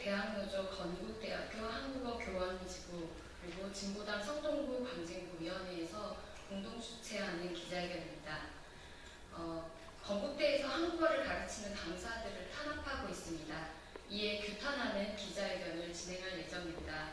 대학노조 건국대학교 한국어교원지부 그리고 진보당 성동구 광진구위원회에서 공동 주최하는 기자회견입니다. 건국대에서 한국어를 가르치는 강사들을 탄압하고 있습니다. 이에 규탄하는 기자회견을 진행할 예정입니다.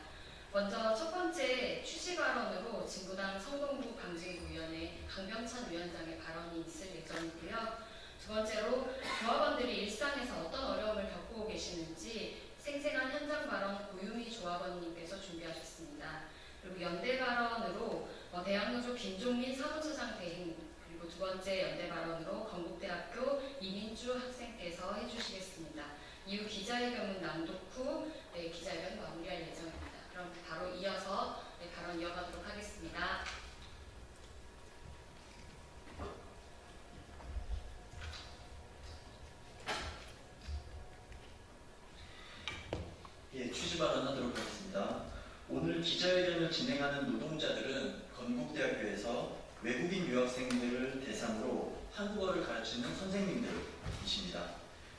먼저 첫 번째 취지 발언으로 진보당 성동구 광진구위원회 강병찬 위원장의 발언이 있을 예정이고요. 두 번째로 조합원들이 일상에서 어떤 어려움을 겪고 계시는지 생생한 현장 발언 고유미 조합원님께서 준비하셨습니다. 그리고 연대 발언으로 대학노조 김종민 사무처장 대행, 그리고 두 번째 연대 발언으로 건국대학교 이민주 학생께서 해주시겠습니다. 이후 기자회견문 낭독 후 기자회견 마무리할 예정입니다. 그럼 바로 이어서 발언 이어가도록 하겠습니다. 취지 발언하도록 하겠습니다. 오늘 기자회견을 진행하는 노동자들은 건국대학교에서 외국인 유학생들을 대상으로 한국어를 가르치는 선생님들이십니다.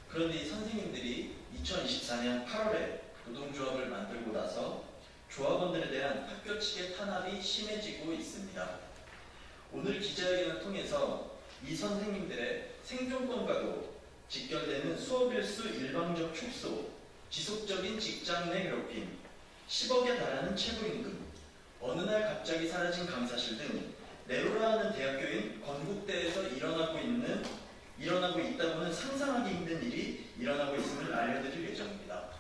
그런데 이 선생님들이 2024년 8월에 노동조합을 만들고 나서 조합원들에 대한 학교 측의 탄압이 심해지고 있습니다. 오늘 기자회견을 통해서 이 선생님들의 생존권과도 직결되는 수업일수 일방적 축소, 지속적인 직장 내 괴롭힘, 10억에 달하는 최고임금, 어느 날 갑자기 사라진 강사실 등 내로라하는 대학교인 건국대에서 일어나고 있다고는 상상하기 힘든 일이 일어나고 있음을 알려드릴 예정입니다.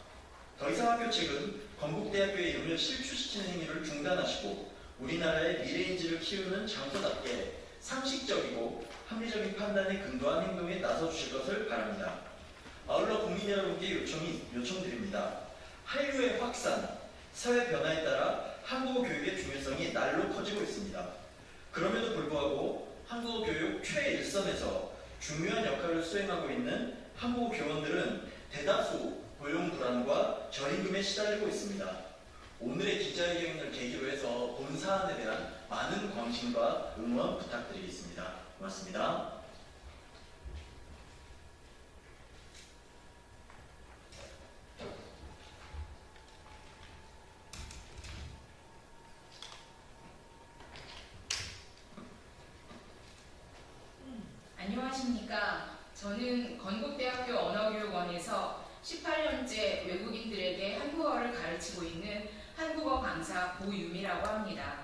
더 이상 학교 측은 건국대학교의 이름을 실추시키는 행위를 중단하시고 우리나라의 미래인지를 키우는 장소답게 상식적이고 합리적인 판단에 근거한 행동에 나서주실 것을 바랍니다. 아울러 국민 여러분께 요청드립니다. 한류의 확산, 사회 변화에 따라 한국어 교육의 중요성이 날로 커지고 있습니다. 그럼에도 불구하고 한국어 교육 최일선에서 중요한 역할을 수행하고 있는 한국어 교원들은 대다수 고용 불안과 저임금에 시달리고 있습니다. 오늘의 기자회견을 계기로 해서 본 사안에 대한 많은 관심과 응원 부탁드리겠습니다. 고맙습니다. 안녕하십니까. 저는 건국대학교 언어교육원에서 18년째 외국인들에게 한국어를 가르치고 있는 한국어 강사 고유미라고 합니다.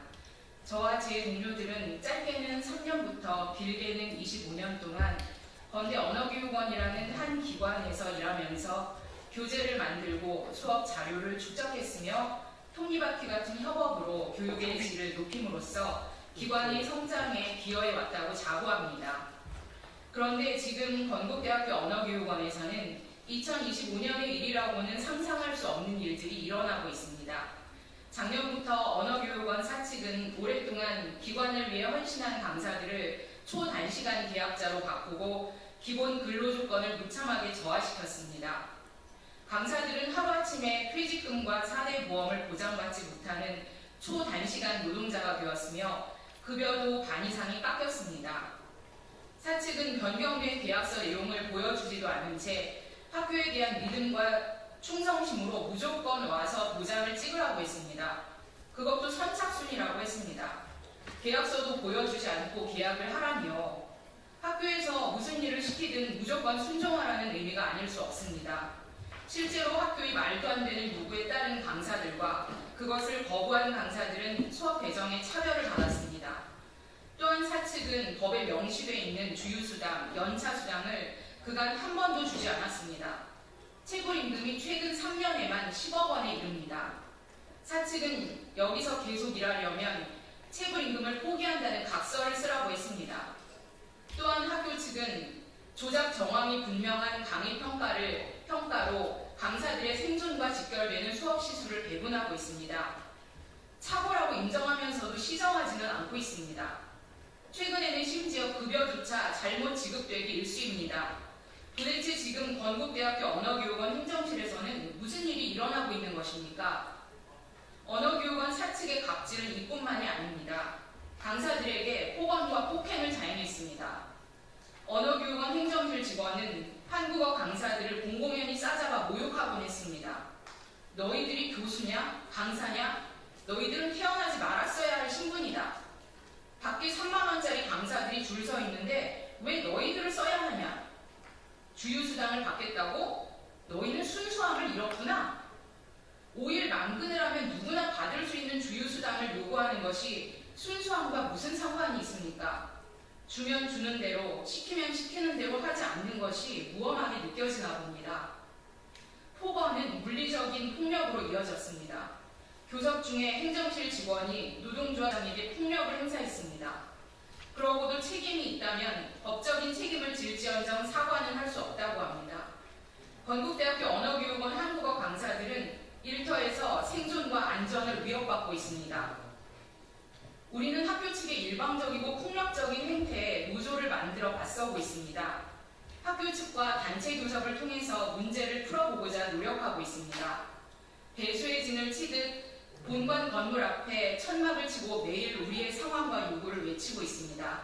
저와 제 동료들은 짧게는 3년부터 길게는 25년 동안 건대 언어교육원이라는 한 기관에서 일하면서 교재를 만들고 수업 자료를 축적했으며 톱니바퀴 같은 협업으로 교육의 질을 높임으로써 기관의 성장에 기여해 왔다고 자부합니다. 그런데 지금 건국대학교 언어교육원에서는 2025년의 일이라고는 상상할 수 없는 일들이 일어나고 있습니다. 작년부터 언어교육원 사측은 오랫동안 기관을 위해 헌신한 강사들을 초단시간 계약자로 바꾸고 기본 근로조건을 무참하게 저하시켰습니다. 강사들은 하루아침에 퇴직금과 사대보험을 보장받지 못하는 초단시간 노동자가 되었으며 급여도 반 이상이 깎였습니다. 사측은 변경된 계약서 내용을 보여주지도 않은 채 학교에 대한 믿음과 충성심으로 무조건 와서 도장을 찍으라고 했습니다. 그것도 선착순이라고 했습니다. 계약서도 보여주지 않고 계약을 하라니요. 학교에서 무슨 일을 시키든 무조건 순종하라는 의미가 아닐 수 없습니다. 실제로 학교의 말도 안 되는 요구에 따른 강사들과 그것을 거부한 강사들은 수업 배정에 차별을 받았습니다. 또한 사측은 법에 명시되어 있는 주휴수당, 연차수당을 그간 한 번도 주지 않았습니다. 최고임금이 최근 3년에만 10억 원에 이릅니다. 사측은 여기서 계속 일하려면 최고임금을 포기한다는 각서를 쓰라고 했습니다. 또한 학교 측은 조작 정황이 분명한 강의 평가로 강사들의 생존과 직결되는 수업 시수를 배분하고 있습니다. 착오라고 인정하면서도 시정하지는 않고 있습니다. 최근에는 심지어 급여조차 잘못 지급되기 일쑤입니다. 도대체 지금 건국대학교 언어교육원 행정실에서는 무슨 일이 일어나고 있는 것입니까? 언어교육원 사측의 갑질은 이뿐만이 아닙니다. 강사들에게 폭언과 폭행을 자행했습니다. 언어교육원 행정실 직원은 한국어 강사들을 공공연히 싸잡아 모욕하곤 했습니다. 너희들이 교수냐? 강사냐? 너희들은 태어나지 말았어야 할 신분이다. 밖에 3만 원짜리 강사들이 줄 서 있는데 왜 너희들을 써야 하냐? 주휴수당을 받겠다고? 너희는 순수함을 잃었구나. 5일 만근을 하면 누구나 받을 수 있는 주휴수당을 요구하는 것이 순수함과 무슨 상관이 있습니까? 주면 주는 대로, 시키면 시키는 대로 하지 않는 것이 무엄하게 느껴지나 봅니다. 폭언은 물리적인 폭력으로 이어졌습니다. 교섭 중에 행정실 직원이 노동조합장에게 폭력을 행사했습니다. 그러고도 책임이 있다면 법적인 책임을 질지언정 사과는 할 수 없다고 합니다. 건국대학교 언어교육원 한국어 강사들은 일터에서 생존과 안전을 위협받고 있습니다. 우리는 학교 측의 일방적이고 폭력적인 행태에 노조를 만들어 맞서고 있습니다. 학교 측과 단체 교섭을 통해서 문제를 풀어보고자 노력하고 있습니다. 배수의 진을 치듯 본관 건물 앞에 천막을 치고 매일 우리의 상황과 요구를 외치고 있습니다.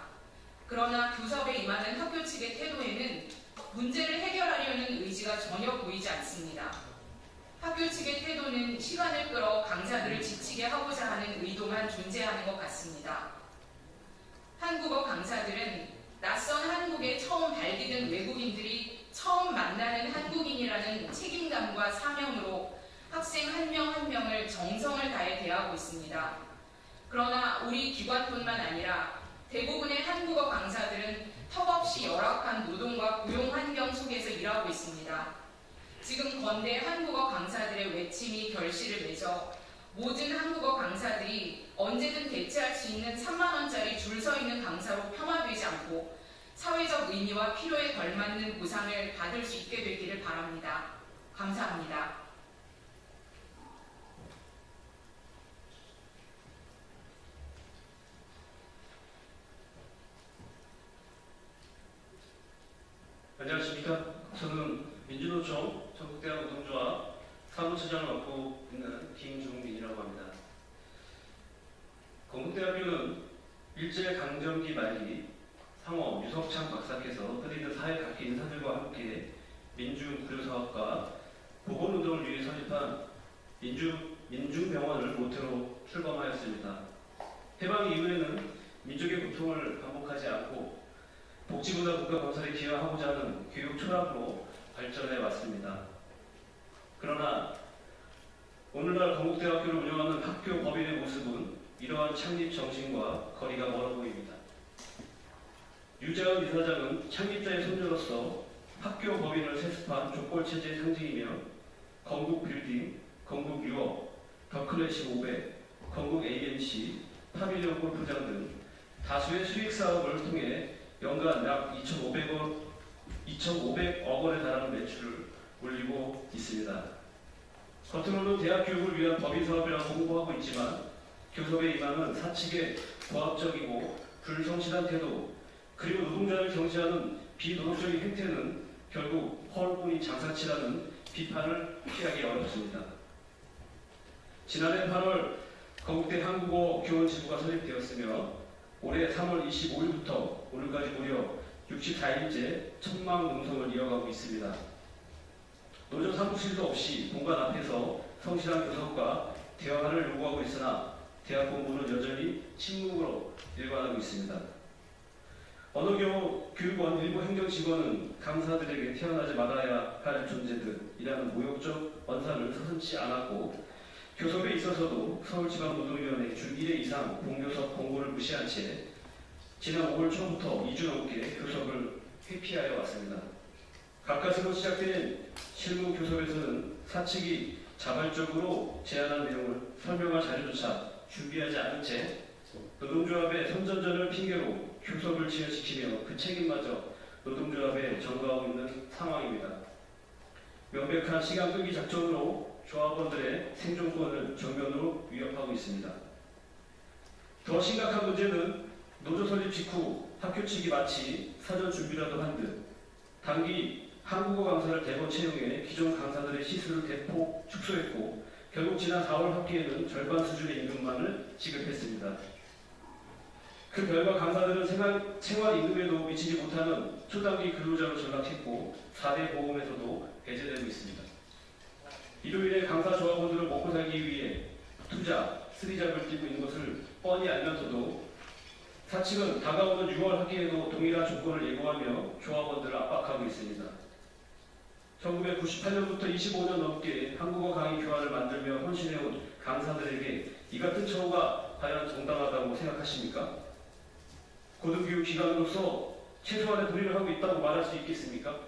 그러나 교섭에 임하는 학교 측의 태도에는 문제를 해결하려는 의지가 전혀 보이지 않습니다. 학교 측의 태도는 시간을 끌어 강사들을 지치게 하고자 하는 의도만 존재하는 것 같습니다. 한국어 강사들은 낯선 한국에 처음 발디딘 외국인들이 처음 만나는 한국인이라는 책임감과 사명으로 학생 한 명 한 명을 정성을 다해 대하고 있습니다. 그러나 우리 기관뿐만 아니라 대부분의 한국어 강사들은 턱없이 열악한 노동과 고용 환경 속에서 일하고 있습니다. 지금 건대 한국어 강사들의 외침이 결실을 맺어 모든 한국어 강사들이 언제든 대체할 수 있는 3만 원짜리 줄 서 있는 강사로 폄하되지 않고 사회적 의미와 필요에 걸맞는 보상을 받을 수 있게 되기를 바랍니다. 감사합니다. 안녕하십니까. 저는 민주노총 전국대학 노동조합 사무처장을 맡고 있는 김종민이라고 합니다. 건국대학교는 일제강점기 말기 상호 유석창 박사께서 흔히들 사회 각계 인사들과 함께 민중구조사업과 보건운동을 위해 설립한 민중병원을 모토로 출범하였습니다. 해방 이후에는 민족의 고통을 반복하지 않고 복지보다 국가 건설에 기여하고자 하는 교육 철학으로 발전해 왔습니다. 그러나 오늘날 건국대학교를 운영하는 학교 법인의 모습은 이러한 창립 정신과 거리가 멀어 보입니다. 유재환 이사장은 창립자의 손주로서 학교 법인을 세습한 족벌체제의 상징이며 건국 빌딩, 건국 유업, 더클래식 500, 건국 AMC, 파빌리온 골프장 등 다수의 수익 사업을 통해 연간 약 2,500억 원에 달하는 매출을 올리고 있습니다. 겉으로는 대학 교육을 위한 법인 사업이라고 홍보하고 있지만 교섭에 임하는 사측의 고압적이고 불성실한 태도 그리고 노동자를 경시하는 비노동적인 행태는 결국 허울뿐인 장사치라는 비판을 피하기 어렵습니다. 지난해 8월 건국대 한국어 교원 지부가 설립되었으며 올해 3월 25일부터 오늘까지 무려 64일째 천막 농성을 이어가고 있습니다. 노조 사무실도 없이 본관 앞에서 성실한 교섭과 대화를 요구하고 있으나 대학 본부는 여전히 침묵으로 일관하고 있습니다. 언어교육원 일부 행정직원은 강사들에게 태어나지 말아야 할 존재들이라는 모욕적 언사를 서슴지 않았고 교섭에 있어서도 서울지방노동위원회 주 1회 이상 본교섭 공고를 무시한 채 지난 5월 초부터 2주 넘게 교섭을 회피하여 왔습니다. 가까스로 시작된 실무 교섭에서는 사측이 자발적으로 제안한 내용을 설명할 자료조차 준비하지 않은 채 노동조합의 선전전을 핑계로 교섭을 지연시키며 그 책임마저 노동조합에 전가하고 있는 상황입니다. 명백한 시간 끄기 작전으로 조합원들의 생존권을 정면으로 위협하고 있습니다. 더 심각한 문제는 노조 설립 직후 학교 측이 마치 사전 준비라도 한 듯 단기 한국어 강사를 대거 채용해 기존 강사들의 시수를 대폭 축소했고 결국 지난 4월 학기에는 절반 수준의 임금만을 지급했습니다. 그 결과 강사들은 생활 임금에도 미치지 못하는 초단기 근로자로 전락했고 4대 보험에서도 배제되고 있습니다. 이로 인해 강사 조합원들은 먹고 살기 위해 투자, 쓰리잡을 뛰고 있는 것을 뻔히 알면서도 사측은 다가오는 6월 학기에도 동일한 조건을 예고하며 조합원들을 압박하고 있습니다. 1998년부터 25년 넘게 한국어 강의 교환을 만들며 헌신해온 강사들에게 이 같은 처우가 과연 정당하다고 생각하십니까? 고등교육 기관으로서 최소한의 도리를 하고 있다고 말할 수 있겠습니까?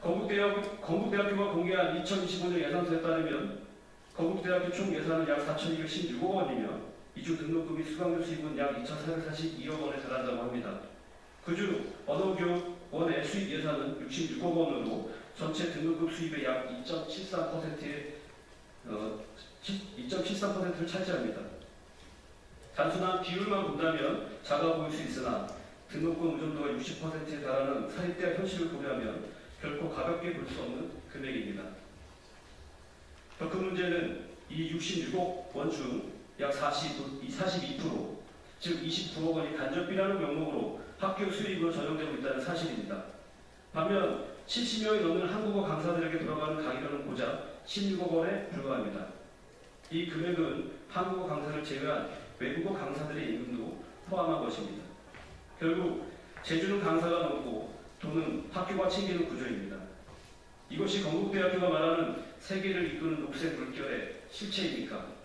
건국대학교가 공개한 2025년 예산서에 따르면 건국대학교 총 예산은 약 4,216억 원이며 이중 등록금이 수강료 수입은 약 2,442억 원에 달한다고 합니다. 그중 언어교육원의 수입 예산은 66억 원으로 전체 등록금 수입의 약 2.73%를 차지합니다. 단순한 비율만 본다면 작아 보일 수 있으나 등록금 의존도가 60%에 달하는 사립대학 현실을 고려하면 결코 가볍게 볼 수 없는 금액입니다. 더 큰 문제는 이 66억 원 중 약 42%, 즉 29억 원이 간접비라는 명목으로 학교 수입으로 전용되고 있다는 사실입니다. 반면 70명이 넘는 한국어 강사들에게 돌아가는 강의료는 고작 16억 원에 불과합니다. 이 금액은 한국어 강사를 제외한 외국어 강사들의 임금도 포함한 것입니다. 결국 재주는 강사가 넘고 돈은 학교가 챙기는 구조입니다. 이것이 건국대학교가 말하는 세계를 이끄는 녹색 물결의 실체입니까?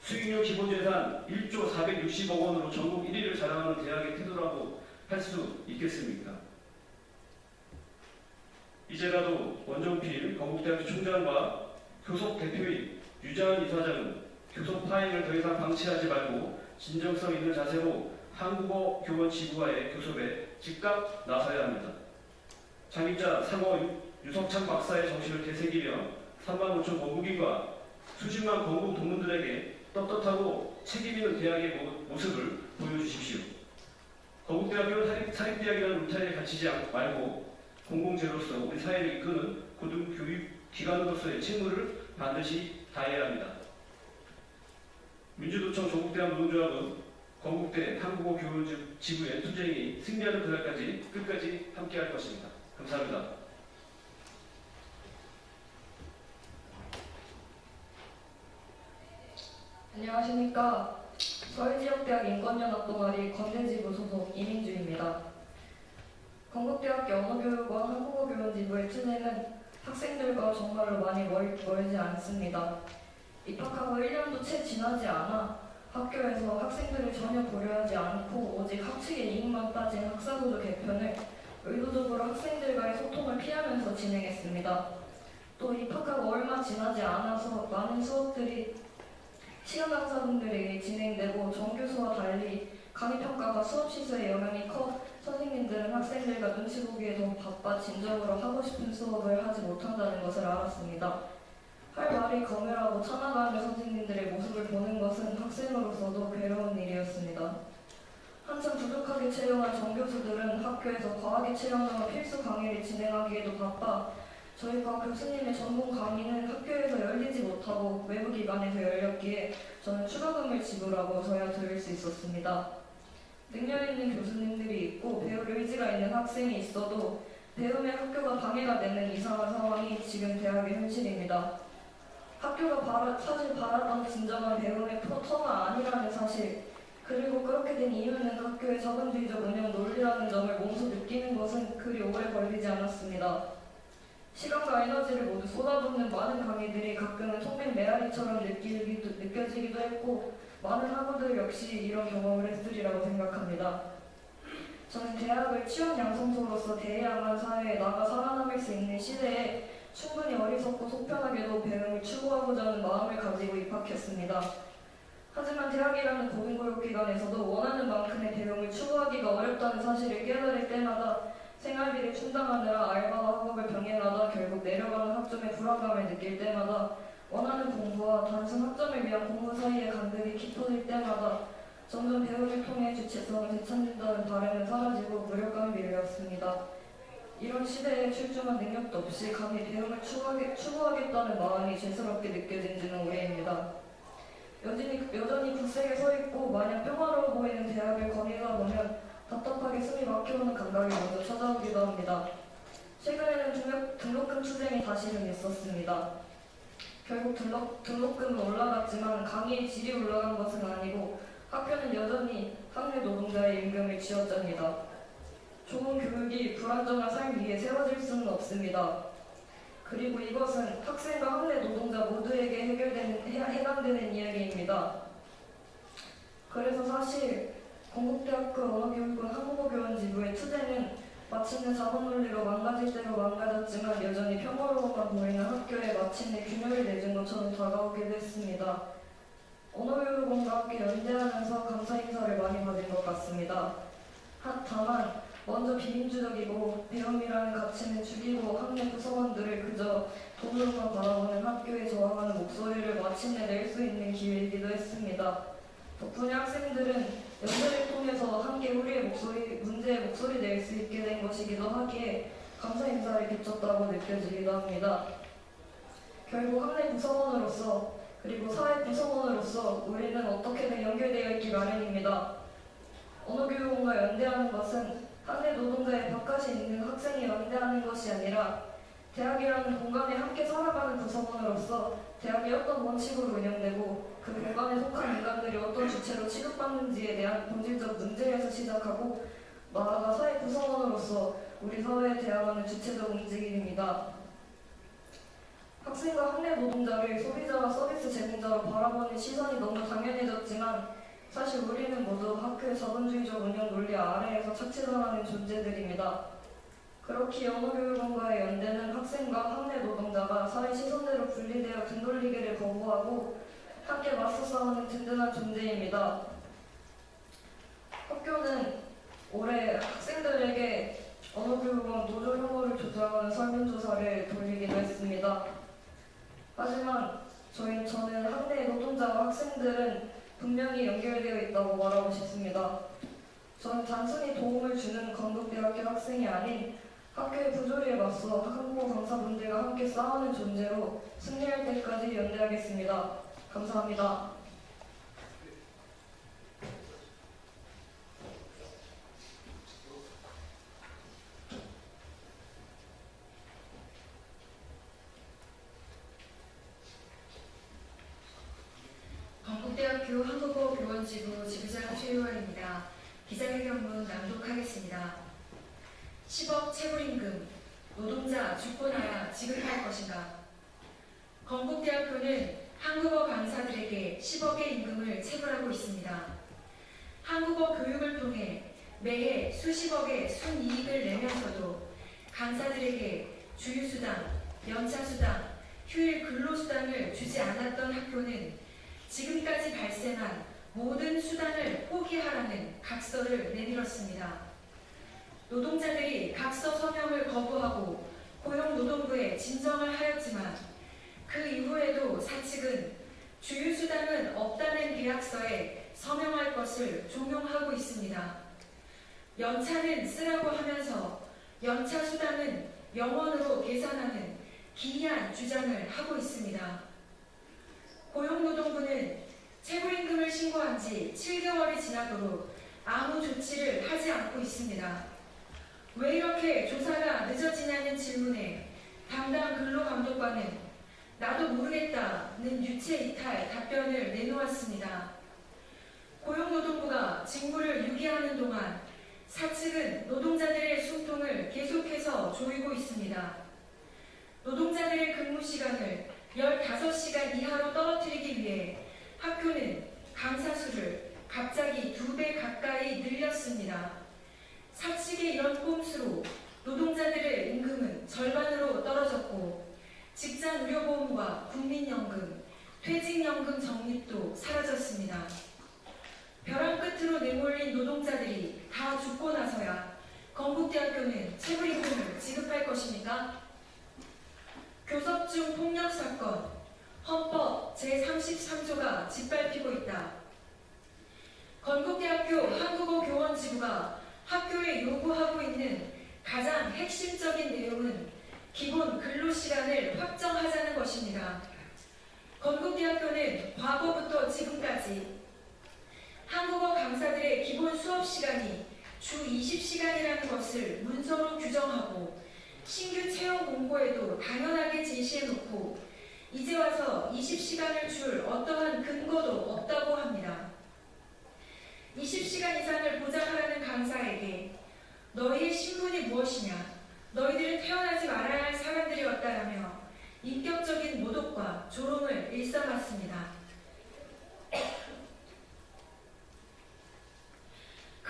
수익률 기본예산 1조 460억 원으로 전국 1위를 자랑하는 대학의 태도라고 할 수 있겠습니까? 이제라도 원종필 건국대학교 총장과 교섭 대표인 유자은 이사장은 교섭 파행을 더 이상 방치하지 말고 진정성 있는 자세로 한국어 교원 지부와의 교섭에 즉각 나서야 합니다. 창립자 상호 유석찬 박사의 정신을 되새기며 3만 5천 건국인과 수십만 건국 동문들에게 떳떳하고 책임있는 대학의 모습을 보여주십시오. 건국대학교는 사립대학이라는 울타리에 갇히지 말고 공공재로서 우리 사회를 이끄는 고등교육기관으로서의 책무를 반드시 다해야 합니다. 민주노총 전국대학 노동조합은 건국대 한국어 교원 지부의 투쟁이 승리하는 그날까지 끝까지 함께할 것입니다. 감사합니다. 안녕하십니까. 서울지역대학 인권연합 동아리 건대지부 소속 이민주입니다. 건국대학교 언어교육원 한국어교원지부의 투쟁은 학생들과 정말로 많이 멀지 않습니다. 입학하고 1년도 채 지나지 않아 학교에서 학생들을 전혀 고려하지 않고 오직 학칙의 이익만 따진 학사구조 개편을 의도적으로 학생들과의 소통을 피하면서 진행했습니다. 또 입학하고 얼마 지나지 않아서 많은 수업들이 시험 강사분들에게 진행되고 정교수와 달리 강의평가가 수업 시수에 영향이 커 선생님들은 학생들과 눈치 보기에 더 바빠 진정으로 하고 싶은 수업을 하지 못한다는 것을 알았습니다. 할 말이 거멸하고 참아가는 선생님들의 모습을 보는 것은 학생으로서도 괴로운 일이었습니다. 한참 부족하게 채용한 정교수들은 학교에서 과하게 채용한 필수 강의를 진행하기에도 바빠 저희과 교수님의 전공 강의는 학교에서 열리지 못하고 외부 기관에서 열렸기에 저는 추가금을 지불하고서야 들을 수 있었습니다. 능력 있는 교수님들이 있고 배울 의지가 있는 학생이 있어도 배움의 학교가 방해가 되는 이상한 상황이 지금 대학의 현실입니다. 학교가 사실 바라던 진정한 배움의 터가 아니라는 사실, 그리고 그렇게 된 이유는 학교의 자본주의적 운영 논리라는 점을 몸소 느끼는 것은 그리 오래 걸리지 않았습니다. 시간과 에너지를 모두 쏟아붓는 많은 강의들이 가끔은 통행 메아리처럼 느껴지기도 했고 많은 학우들 역시 이런 경험을 했으리라고 생각합니다. 저는 대학을 취업 양성소로서 대해야만 사회에 나가 살아남을 수 있는 시대에 충분히 어리석고 속편하게도 배움을 추구하고자 하는 마음을 가지고 입학했습니다. 하지만 대학이라는 고등교육기관에서도 원하는 만큼의 배움을 추구하기가 어렵다는 사실을 깨달을 때마다 생활비를 충당하느라 알바와 학업을 병행하다 결국 내려가는 학점의 불안감을 느낄 때마다 원하는 공부와 단순 학점을 위한 공부 사이의 간극이 깊어질 때마다 점점 배움을 통해 주체성을 되찾는다는 바람은 사라지고 무력감이 밀려왔습니다. 이런 시대에 출중한 능력도 없이 감히 배움을 추구하겠다는 마음이 죄스럽게 느껴진 지는 오래입니다. 여전히 굳세게 서있고 마냥 평화로워 보이는 대학을 거닐다 보면 답답하게 숨이 막혀오는 감각이 먼저 찾아오기도 합니다. 최근에는 등록금 투쟁이 다시금 있었습니다. 결국 등록금은 올라갔지만 강의의 질이 올라간 것은 아니고 학교는 여전히 학내 노동자의 임금을 쥐어짭니다. 좋은 교육이 불안정한 삶 위에 세워질 수는 없습니다. 그리고 이것은 학생과 학내 노동자 모두에게 해당되는 이야기입니다. 그래서 사실 건국대학교 언어교육원 한국어교원지부의 투쟁은 마침내 자본논리로 망가질 대로 망가졌지만 여전히 평화로워만 보이는 학교에 마침내 균열을 내준 것처럼 다가오기도 했습니다. 언어교육원과 함께 연대하면서 감사 인사를 많이 받은 것 같습니다. 다만 먼저 비민주적이고 배움이라는 가치는 죽이고 학내 구성원들을 그저 돈으로만 바라보는 학교에 저항하는 목소리를 마침내 낼 수 있는 기회이기도 했습니다. 덕분에 학생들은 연대를 통해서 함께 우리의 문제에 목소리 낼 수 있게 된 것이기도 하기에 감사 인사를 비쳤다고 느껴지기도 합니다. 결국 학내 구성원으로서 그리고 사회 구성원으로서 우리는 어떻게든 연결되어 있기 마련입니다. 언어교육원과 연대하는 것은 학내 노동자의 바깥에 있는 학생이 연대하는 것이 아니라 대학이라는 공간에 함께 살아가는 구성원으로서 대학이 어떤 원칙으로 운영되고 그 공간에 속한 인간들이 어떤 주체로 취급받는지에 대한 본질적 문제에서 시작하고 나아가 사회 구성원으로서 우리 사회에 대항하는 주체적 움직임입니다. 학생과 학내 노동자를 소비자와 서비스 제공자로 바라보는 시선이 너무 당연해졌지만 사실 우리는 모두 학교의 자본주의적 운영 논리 아래에서 착취당하는 존재들입니다. 그렇기에 언어교육원과의 연대는 학생과 학내 노동자가 사회 시선대로 분리되어 등 돌리기를 거부하고 함께 맞서 싸우는 든든한 존재입니다. 학교는 올해 학생들에게 언어교육원 노조 혐오를 조장하는 설문조사를 돌리기도 했습니다. 하지만 저는 학내 노동자와 학생들은 분명히 연결되어 있다고 말하고 싶습니다. 저는 단순히 도움을 주는 건국대학교 학생이 아닌 학교의 부조리에 맞서 한국어 강사분들과 함께 싸우는 존재로 승리할 때까지 연대하겠습니다. 감사합니다. 건국대학교 한국어교원지부 지부장 최유아입니다. 기자회견문 낭독하겠습니다. 10억 체불임금, 노동자 주권하야 지급할 것인가? 건국대학교는 한국어 강사들에게 10억의 임금을 체불하고 있습니다. 한국어 교육을 통해 매해 수십억의 순이익을 내면서도 강사들에게 주휴수당, 연차수당, 휴일 근로수당을 주지 않았던 학교는 지금까지 발생한 모든 수단을 포기하라는 각서를 내밀었습니다. 노동자들이 각서 서명을 거부하고 고용노동부에 진정을 하였지만 그 이후에도 사측은 주휴수당은 없다는 계약서에 서명할 것을 종용하고 있습니다. 연차는 쓰라고 하면서 연차수당은 영원으로 계산하는 기이한 주장을 하고 있습니다. 고용노동부는 체불임금을 신고한 지 7개월이 지나도록 아무 조치를 하지 않고 있습니다. 왜 이렇게 조사가 늦어지냐는 질문에 담당 근로감독관은 나도 모르겠다는 유체이탈 답변을 내놓았습니다. 고용노동부가 직무를 유기하는 동안 사측은 노동자들의 숨통을 계속해서 조이고 있습니다. 노동자들의 근무 시간을 15시간 이하로 떨어뜨리기 위해 학교는 강사 수를 갑자기 2배 가까이 늘렸습니다. 사측의 이런 꼼수로 노동자들의 임금은 절반으로 떨어졌고 직장 의료보험과 국민연금, 퇴직연금 적립도 사라졌습니다. 벼랑 끝으로 내몰린 노동자들이 다 죽고 나서야 건국대학교는 체불임금을 지급할 것입니까? 교섭중 폭력사건, 헌법 제33조가 짓밟히고 있다. 건국대학교 한국어교원지부가 학교에 요구하고 있는 가장 핵심적인 내용은 기본 근로시간을 확정하자는 것입니다. 건국대학교는 과거부터 지금까지 한국어 강사들의 기본 수업시간이 주 20시간이라는 것을 문서로 규정하고 신규 채용 공고에도 당연하게 제시해놓고 이제 와서 20시간을 줄 어떠한 근거도 없다고 합니다. 20시간 이상을 보장하라는 강사에게 너희의 신분이 무엇이냐, 너희들은 태어나지 말아야 할 사람들이었다라며 인격적인 모독과 조롱을 일삼았습니다.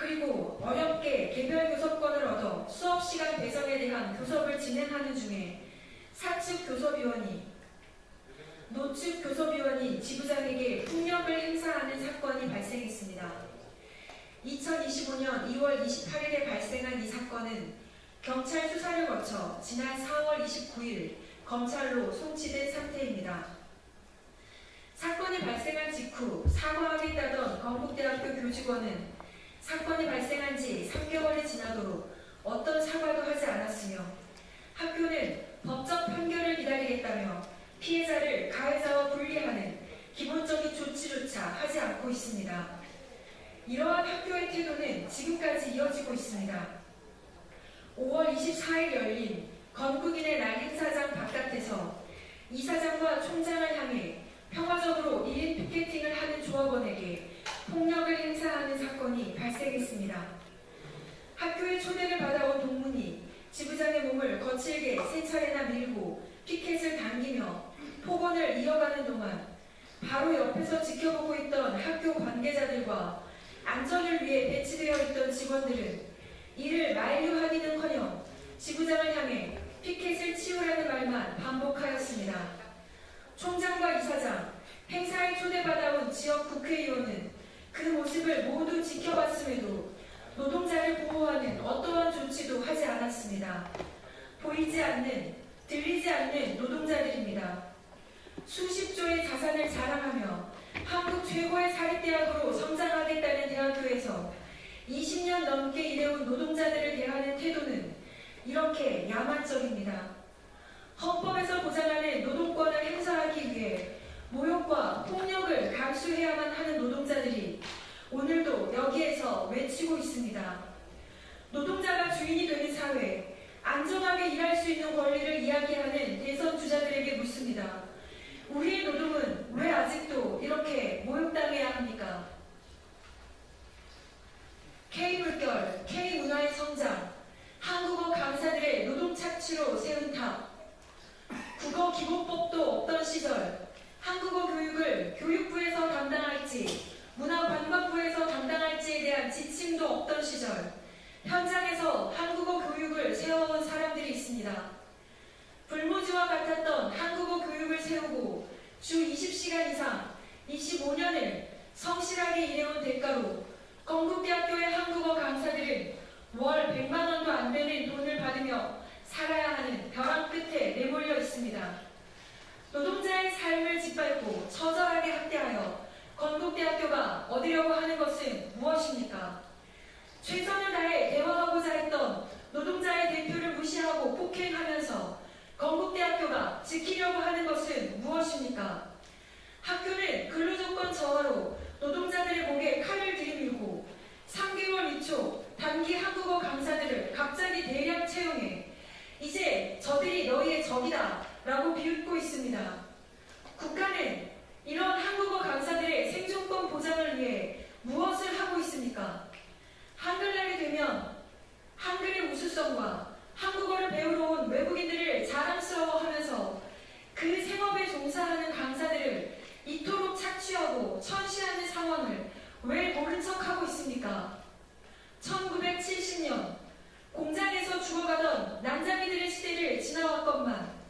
그리고 어렵게 개별 교섭권을 얻어 수업시간 배정에 대한 교섭을 진행하는 중에 사측 교섭위원이 노측 교섭위원이 지부장에게 폭력을 행사하는 사건이 발생했습니다. 2025년 2월 28일에 발생한 이 사건은 경찰 수사를 거쳐 지난 4월 29일 검찰로 송치된 상태입니다. 사건이 발생한 직후 사과하겠다던 건국대학교 교직원은 사건이 발생한 지 3개월이 지나도록 어떤 사과도 하지 않았으며 학교는 법적 판결을 기다리겠다며 피해자를 가해자와 분리하는 기본적인 조치조차 하지 않고 있습니다. 이러한 학교의 태도는 지금까지 이어지고 있습니다. 5월 24일 열린 건국인의 날 행사장 바깥에서 이사장과 총장을 향해 평화적으로 1인 피켓팅을 하는 조합원에게 폭력을 행사하는 사건이 발생했습니다. 학교에 초대를 받아온 동문이 지부장의 몸을 거칠게 3차례나 밀고 피켓을 당기며 폭언을 이어가는 동안 바로 옆에서 지켜보고 있던 학교 관계자들과 안전을 위해 배치되어 있던 직원들은 이를 만류하기는커녕 지부장을 향해 피켓을 치우라는 말만 반복하였습니다. 총장과 이사장, 행사에 초대받아온 지역 국회의원은 그 모습을 모두 지켜봤음에도 노동자를 보호하는 어떠한 조치도 하지 않았습니다. 보이지 않는, 들리지 않는 노동자들입니다. 수십 조의 자산을 자랑하며 한국 최고의 사립대학으로 성장하겠다는 대학교에서 20년 넘게 일해온 노동자들을 대하는 태도는 이렇게 야만적입니다. 헌법에서 보장하는 노동권을 행사하기 위해 모욕과 폭력을 감수해야만 하는 노동자들이 오늘도 여기에서 외치고 있습니다. 노동자가 주인이 되는 사회, 안전하게 일할 수 있는 권리를 이야기하는 대선 주자들에게 묻습니다. 우리의 노동은 왜 아직도 이렇게 모욕당해야 합니까? K물결, K문화의 성장, 한국어 강사들의 노동 착취로 세운 탑, 국어 기본법도 없던 시절 한국어 교육을 교육부에서 담당할지 문화관광부에서 담당할지에 대한 지침도 없던 시절 현장에서 한국어 교육을 세워온 사람들이 있습니다. 불모지와 같았던 한국어 교육을 세우고 주 20시간 이상 25년을 성실하게 일해온 대가로 건국대학교의 한국어 강사들은 월 100만 원도 안 되는 돈을 받으며 살아야 하는 벼랑 끝에 내몰려 있습니다. 노동자의 삶을 짓밟고 처절하게 학대하여 건국대학교가 얻으려고 하는 것은 무엇입니까? 최선을 다해 대화하고자 했던 노동자의 대표를 무시하고 폭행하면서 건국대학교가 지키려고 하는 것은 무엇입니까? 학교는 근로조건 저하로 노동자들의 목에 칼을 들이밀고 3개월 이초 단기 한국어 강사들을 갑자기 대량 채용해 이제 저들이 너희의 적이다 라고 비웃고 있습니다. 국가는 이런 한국어 강사들의 생존권 보장을 위해 무엇을 하고 있습니까? 한글날이 되면 한글의 우수성과 한국어를 배우러 온 외국인들을 자랑스러워하면서 그 생업에 종사하는 강사들을 이토록 착취하고 천시하는 상황을 왜 모른 척하고 있습니까? 1970년 공장에서 죽어가던 난장이들의 시대를 지나왔건만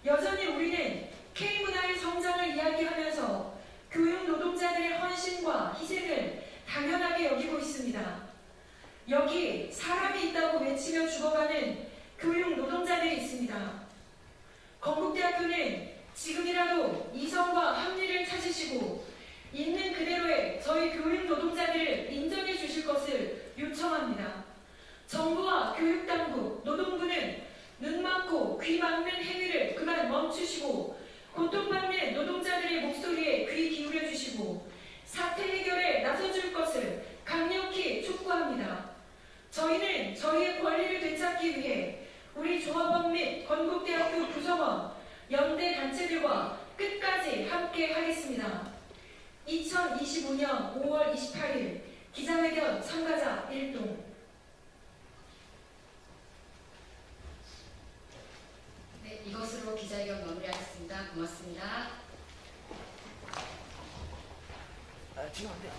여전히 우리는 K문화의 성장을 이야기하면서 교육 노동자들의 헌신과 희생을 당연하게 여기고 있습니다. 여기 사람이 있다고 외치며 죽어가는 교육 노동자들이 있습니다. 건국대학교는 지금이라도 이성과 합리를 찾으시고 있는 그대로의 저희 교육 노동자들을 인정해 주실 것을 요청합니다. 정부와 교육당국, 노동부는 눈 막고 귀 막는 행위를 그만 멈추시고 고통받는 노동자들의 목소리에 귀 기울여 주시고 사태 해결에 나서줄 것을 강력히 촉구합니다. 저희는 저희의 권리를 되찾기 위해 우리 조합원 및 건국대학교 구성원, 연대 단체들과 끝까지 함께 하겠습니다. 2025년 5월 28일 기자회견 참가자 1동. 네, 이것으로 기자회견 마무리하겠습니다. 고맙습니다. 지금 안 돼.